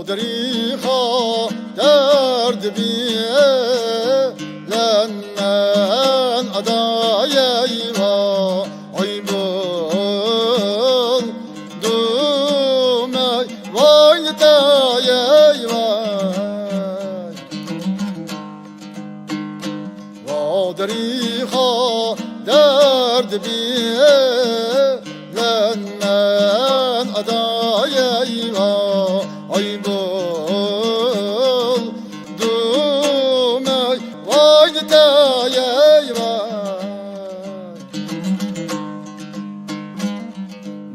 دريخا درد بيلنن أدايا عيبون دومي ويتايا دريخا درد بيلنن أدايا عيبون دومي ويتايا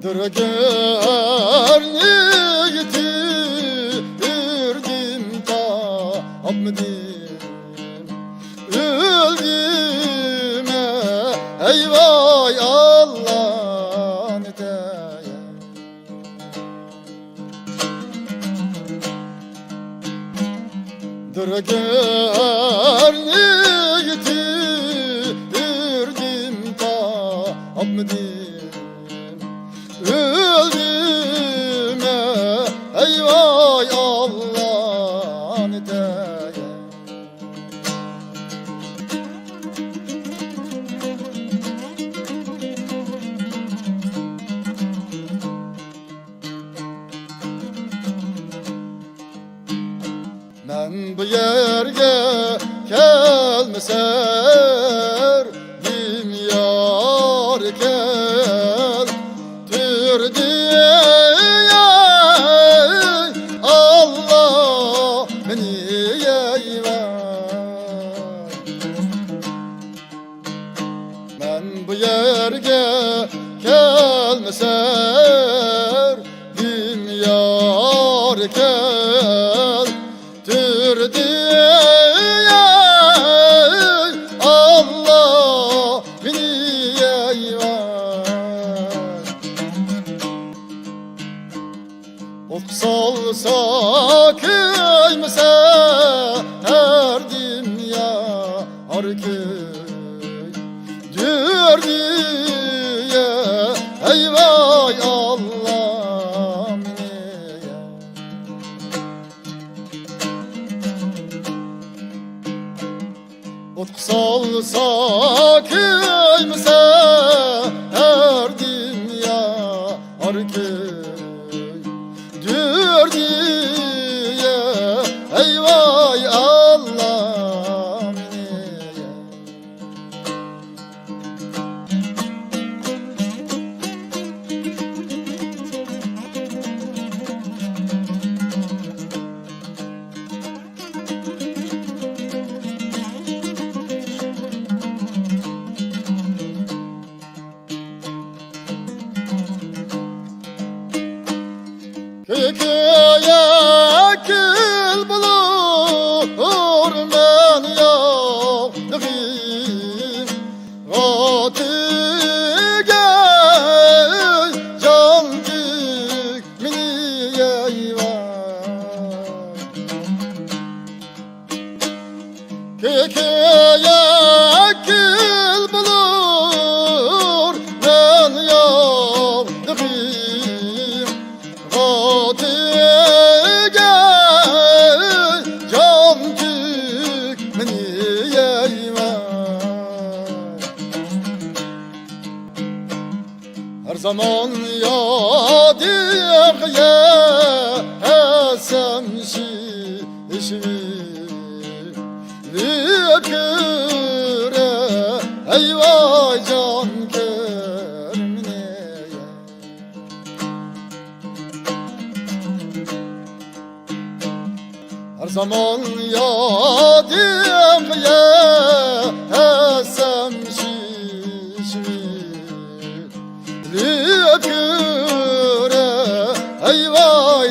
درجار نيتي إردم تا أبدين öldüm eyvay Allah netaya Dırgır niyeti irdim ta abdim öldüm eyvay Allah netaya Ben bu yerge gelmeserdim yar gel türdiye Allah beni eyver Ben bu yerge gelmeserdim yar gel Türdiye Allah beni eyver Oksalsa köymese erdim ya arkey Dür diye eyvay Allah Utsalsa köymese erdim ya arkey Dür diye eyvay Allah Köye kül bulur men yavnığım Gatige can dükmini eyvah Köye kül bulur men yavnığım Gatige can tükmeni eyvah Her zaman yadim yesemşi işimi Lüküre eyvah can kermine Her zaman yadim yesem şişmi Lüküre eyvah